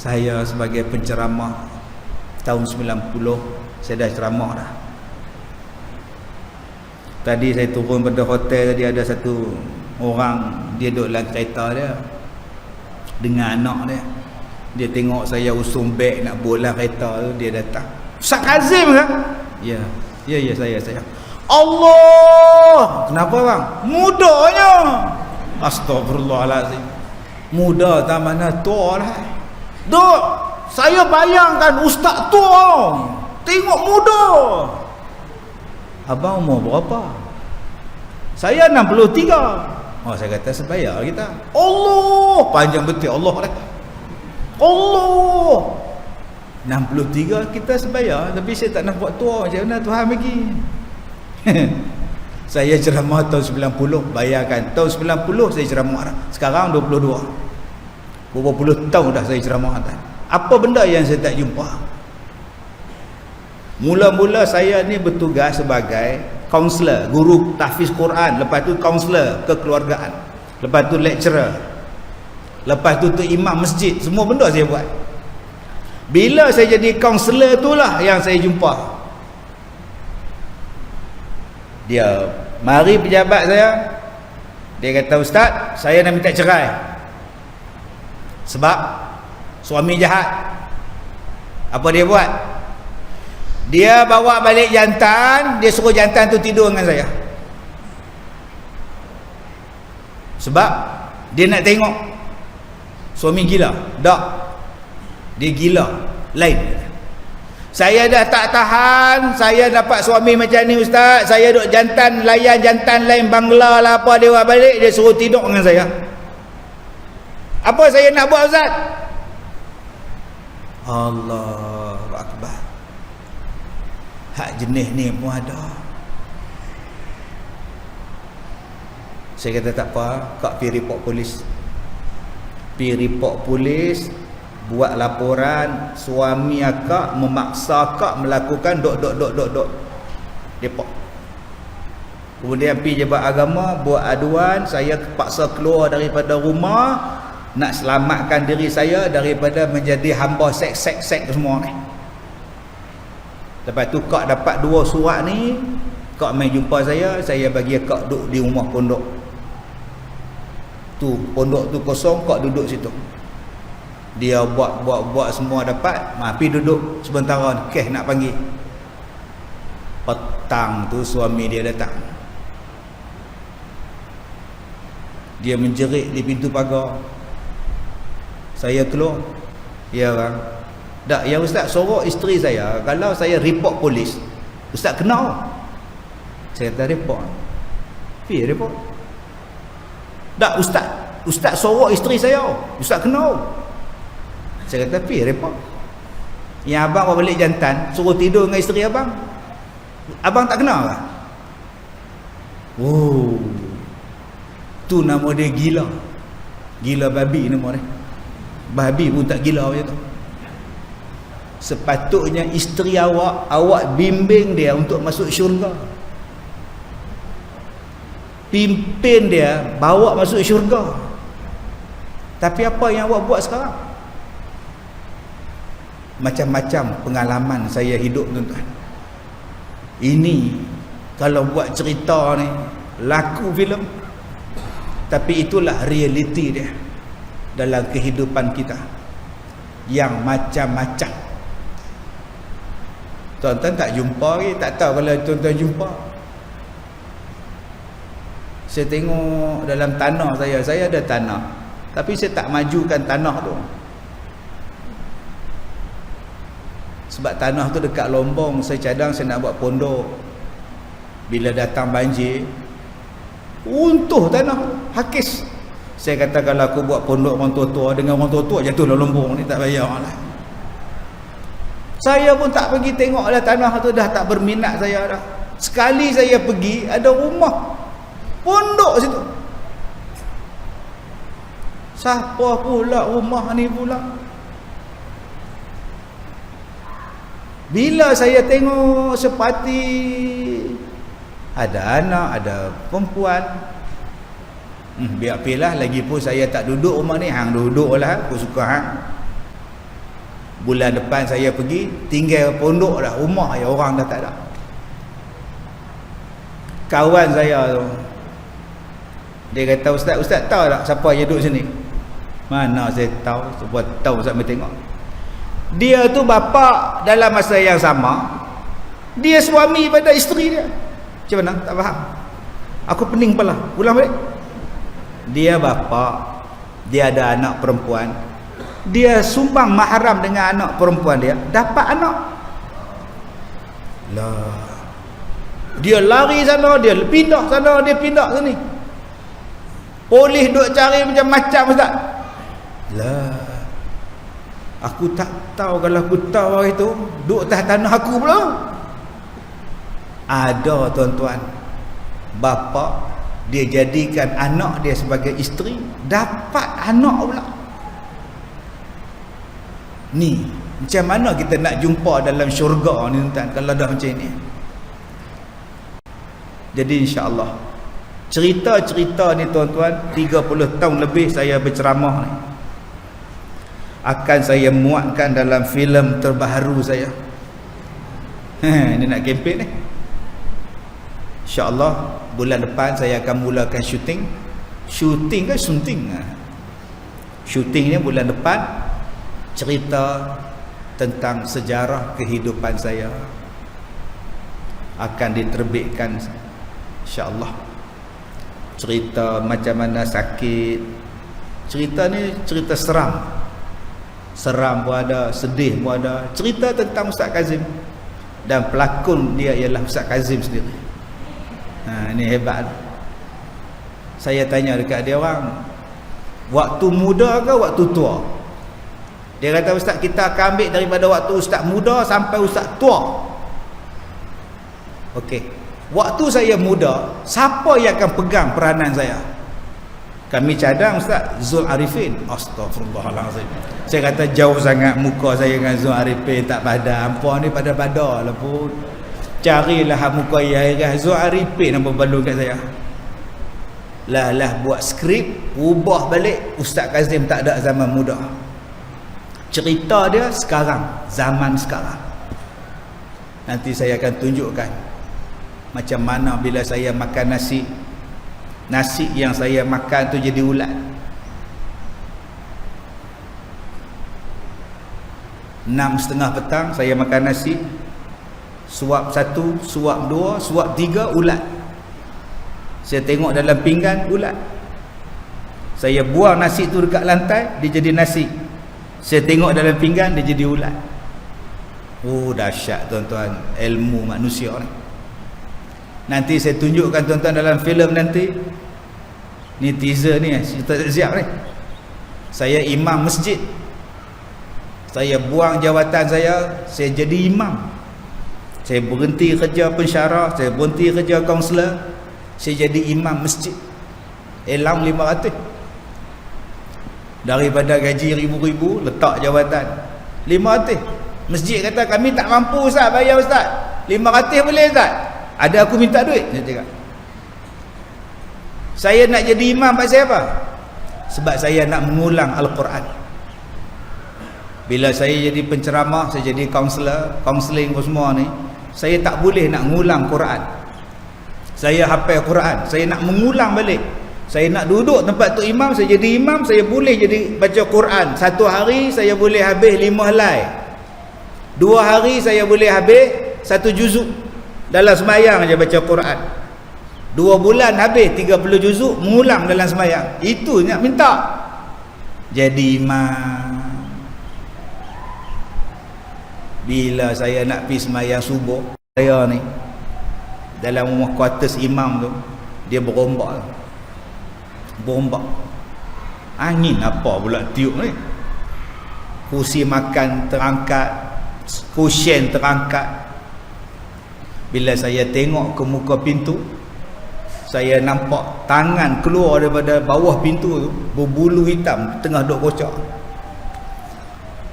Saya sebagai penceramah tahun 90, saya dah ceramah dah. Tadi saya turun pada hotel, tadi ada satu orang, dia duduk dalam kereta dia dengan anak dia. Dia tengok saya usung beg nak bola kereta tu, dia datang. Ustaz Kazim ke? Ya. Ya saya. Allah! Kenapa bang? Mudanya. Astagfirullahalazim. Muda tak mana tua lah. Duk, saya bayangkan ustaz tua. Tengok muda. Abang umur berapa? Saya 63. Oh, saya kata sebayar kita. Allah, panjang betul Allah dah. Allah. 63 kita sebayar, tapi saya tak nak buat tua. Macam mana Tuhan bagi? Saya ceramah tahun 90, bayangkan tahun 90 saya ceramah dah. Sekarang 22. Berapa puluh tahun dah saya ceramah dah. Apa benda yang saya tak jumpa? Mula-mula saya ni bertugas sebagai kaunselor, guru tahfiz Quran, lepas tu kaunselor kekeluargaan, lepas tu lecturer, lepas tu imam masjid, semua benda saya buat. Bila saya jadi kaunselor itulah yang saya jumpa. Dia mari pejabat saya, dia kata, ustaz, saya nak minta cerai sebab suami jahat. Apa dia buat? Dia bawa balik jantan, dia suruh jantan tu tidur dengan saya. Sebab dia nak tengok suami gila. Tak, dia gila. Lain. Saya dah tak tahan, saya dapat suami macam ni ustaz. Saya duk jantan, layan jantan lain Bangla lah apa, dia bawa balik, dia suruh tidur dengan saya. Apa saya nak buat ustaz? Allahu Akbar. Hak jenis ni pun ada. Saya kata tak apa, kak pergi report polis. Pergi report polis, buat laporan suami akak memaksa akak melakukan dot. Report. Kemudian pergi Jabat Agama, buat aduan, saya terpaksa keluar daripada rumah nak selamatkan diri saya daripada menjadi hamba seks semua ni. Lepas tu kak dapat 2 surat ni, kak main jumpa saya bagi kak duduk di rumah pondok. Tu pondok tu kosong, kak duduk situ. Dia buat semua dapat, pergi duduk sebentar, kes nak panggil. Petang tu suami dia datang. Dia menjerit di pintu pagar. Saya keluar. Ya bang. Tak, yang ustaz suruh isteri saya, kalau saya report polis, ustaz kenal. Saya kata report. Pergi report. Tak, ustaz suruh isteri saya, ustaz kenal. Saya kata pergi report. Yang abang bawa balik jantan, suruh tidur dengan isteri abang, abang tak kenal lah. Oh, tu nama dia gila. Gila babi nama dia. Babi pun tak gila macam tu. Sepatutnya isteri awak bimbing dia untuk masuk syurga, pimpin dia, bawa masuk syurga. Tapi apa yang awak buat sekarang? Macam-macam pengalaman saya hidup tuan-tuan. Ini kalau buat cerita ni laku filem, tapi itulah realiti dia dalam kehidupan kita yang macam-macam. Tuan-tuan tak jumpa lagi, tak tahu kalau tuan-tuan jumpa. Saya tengok dalam tanah saya ada tanah, tapi saya tak majukan tanah tu. Sebab tanah tu dekat Lombong, saya cadang saya nak buat pondok. Bila datang banjir, runtuh tanah, hakis. Saya kata kalau aku buat pondok orang tua-tua dengan orang tua-tua jatuh dalam Lombong ni, tak payah lah. Saya pun tak pergi tengok lah, tanah tu dah tak berminat saya dah. Sekali saya pergi, ada rumah pondok situ. Siapa pula rumah ni pula? Bila saya tengok sepati ada anak, ada perempuan, biar pilih. Lagi pun saya tak duduk rumah ni, hang duduk lah, aku suka hang. Bulan depan saya pergi, tinggal pondok dah, rumah ya orang dah tak ada. Kawan saya tu, dia kata, Ustaz tahu tak siapa yang duduk sini? Mana saya tahu, sebab tahu Ustaz mesti tengok. Dia tu bapa dalam masa yang sama, dia suami pada isteri dia. Macam mana? Tak faham. Aku pening kepala. Ulang balik. Dia bapa, dia ada anak perempuan, dia sumbang mahram dengan anak perempuan dia, dapat anak lah. Dia lari sana, dia pindah sana, dia pindah sini. Polis duk cari macam-macam Ustaz. Lah, aku tak tahu. Kalau aku tahu hari tu duk atas tanah aku pula. Ada tuan-tuan, bapa dia jadikan anak dia sebagai isteri, dapat anak pula. Ni macam mana kita nak jumpa dalam syurga ni tuan, kalau dah macam ni. Jadi insya-Allah cerita-cerita ni tuan-tuan, 30 tahun lebih saya berceramah ni, akan saya muatkan dalam filem terbaru saya. Ini nak kempen ni. InsyaAllah bulan depan saya akan mulakan syuting. Syuting kan sunting. Syuting ni bulan depan, cerita tentang sejarah kehidupan saya akan diterbitkan insyaAllah. Cerita macam mana sakit. Cerita ni cerita seram. Seram pun ada, sedih pun ada. Cerita tentang Ustaz Kazim, dan pelakon dia ialah Ustaz Kazim sendiri. Ini hebat. Saya tanya dekat dia orang, waktu muda ke waktu tua? Dia kata, Ustaz, kita akan ambil daripada waktu Ustaz muda sampai Ustaz tua. Okey, waktu saya muda, siapa yang akan pegang peranan saya? Kami cadang Ustaz Zul Arifin. Astagfirullahalazim. Saya kata jauh sangat muka saya dengan Zul Arifin, tak padan. Hampa ni pada-pada lah pun. Carilah muka Yairah Zul Arifin apa balung kat saya. Lah buat skrip, ubah balik. Ustaz Kazim tak ada zaman muda. Cerita dia sekarang, zaman sekarang. Nanti saya akan tunjukkan macam mana bila saya makan nasi, nasi yang saya makan tu jadi ulat. 6:30 petang saya makan nasi, suap 1, suap 2, suap 3 ulat. Saya tengok dalam pinggan ulat. Saya buang nasi tu dekat lantai, dia jadi nasi. Saya tengok dalam pinggan, dia jadi ulat. Oh, dahsyat tuan-tuan ilmu manusia ni. Nanti saya tunjukkan tuan-tuan dalam filem nanti. Ni teaser ni, cerita tak siap ni. Saya imam masjid. Saya buang jawatan saya jadi imam. Saya berhenti kerja pensyarah, saya berhenti kerja kaunselor, saya jadi imam masjid. Elang 500. Daripada gaji ribu-ribu, letak jawatan 500. Masjid kata, kami tak mampu Ustaz bayar Ustaz. 500 boleh Ustaz? Ada aku minta duit. Saya cakap, saya nak jadi imam pasal apa? Sebab saya nak mengulang Al-Quran. Bila saya jadi penceramah, saya jadi kaunselor, kaunseling semua ni, saya tak boleh nak mengulang Quran. Saya hafal Quran, saya nak mengulang balik. Saya nak duduk tempat tu imam, saya jadi imam, saya boleh jadi baca Quran. 1 hari saya boleh habis 5 helai. 2 hari saya boleh habis 1 juzuk. Dalam semayang aja baca Quran. 2 bulan habis 30 juzuk mengulang dalam semayang. Itu nak minta jadi imam. Bila saya nak pergi semayang subuh, saya ni dalam rumah kuartus imam tu, dia berombak. Berombak. Angin apa pula tiup ni? Kursi makan terangkat, kusyen terangkat. Bila saya tengok ke muka pintu, saya nampak tangan keluar daripada bawah pintu tu, berbulu hitam, tengah duk kocak.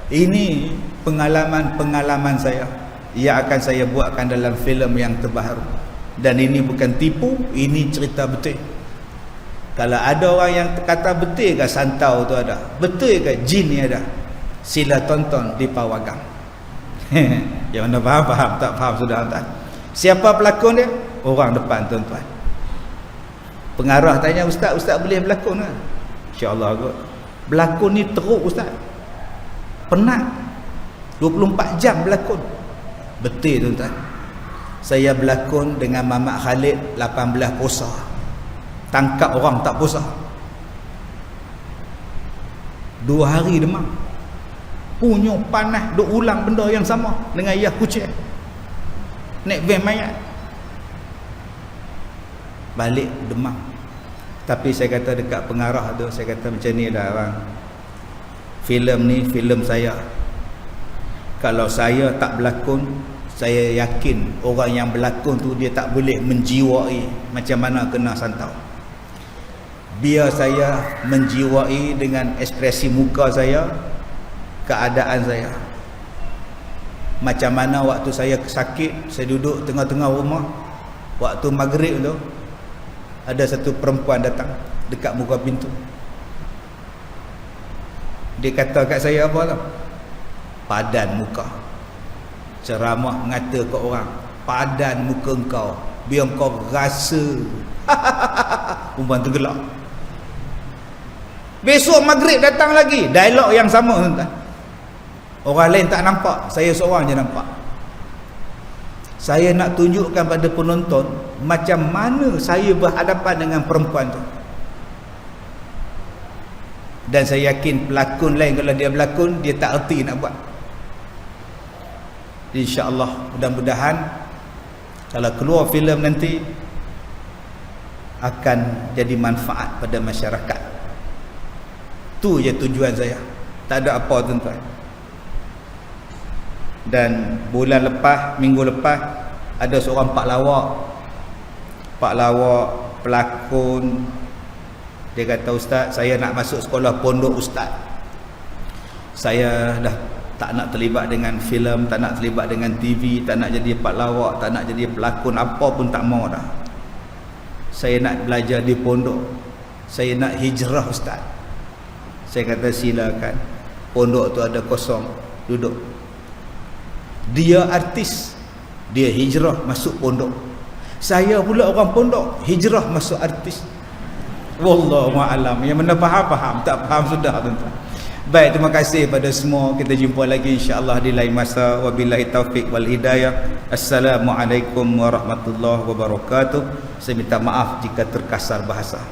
Ini pengalaman-pengalaman saya yang akan saya buatkan dalam filem yang terbaru. Dan ini bukan tipu, ini cerita betul. Kalau ada orang yang kata betul ke santau tu ada, betul ke jin ni ada, Sila tonton di Pawagam. Yang mana faham, tak faham sudah tak. Siapa pelakon dia? Orang depan tuan-tuan. Pengarah tanya ustaz boleh berlakon ke? Insya-Allah kot. Berlakon ni teruk ustaz. Penat. 24 jam berlakon. Betul tuan-tuan. Saya berlakon dengan Mamat Khalid 18 puasa. Tangkap orang tak puasa. 2 hari demam. Punya panas, duk ulang benda yang sama dengan Yah Kucing. Naik van mayat. Balik demam. Tapi saya kata dekat pengarah tu, saya kata macam ni dah bang. Filem ni filem saya. Kalau saya tak berlakon, saya yakin orang yang berlakon tu dia tak boleh menjiwai macam mana kena santau. Biar saya menjiwai dengan ekspresi muka saya, keadaan saya. Macam mana waktu saya sakit, saya duduk tengah-tengah rumah, waktu maghrib tu ada satu perempuan datang dekat muka pintu. Dia kata kat saya apa tau? Padan muka. Ceramah mengata kat orang, padan muka engkau, biar engkau rasa. Perempuan tu gelak. Besok maghrib datang lagi, dialog yang sama tuan-tuan. Orang lain tak nampak, saya seorang je nampak. Saya nak tunjukkan pada penonton macam mana saya berhadapan dengan perempuan tu. Dan saya yakin pelakon lain kalau dia berlakon, dia tak erti nak buat. InsyaAllah, mudah-mudahan kalau keluar filem nanti akan jadi manfaat pada masyarakat. Tu je tujuan saya. Tak ada apa tuan-tuan. Dan bulan lepas, minggu lepas, ada seorang pak lawak pelakon. Dia kata, ustaz, saya nak masuk sekolah pondok ustaz. Saya dah tak nak terlibat dengan filem, tak nak terlibat dengan TV, tak nak jadi pak lawak, tak nak jadi pelakon, apa pun tak mau dah. Saya nak belajar di pondok. Saya nak hijrah ustaz. Saya kata silakan. Pondok tu ada kosong, duduk. Dia artis, dia hijrah masuk pondok. Saya pula orang pondok, hijrah masuk artis. Wallahu a'lam. Yang mana faham, tak faham sudah tuan-tuan. Baik, terima kasih pada semua. Kita jumpa lagi insya-Allah di lain masa. Wabillahi taufik wal hidayah. Assalamualaikum warahmatullahi wabarakatuh. Saya minta maaf jika terkasar bahasa.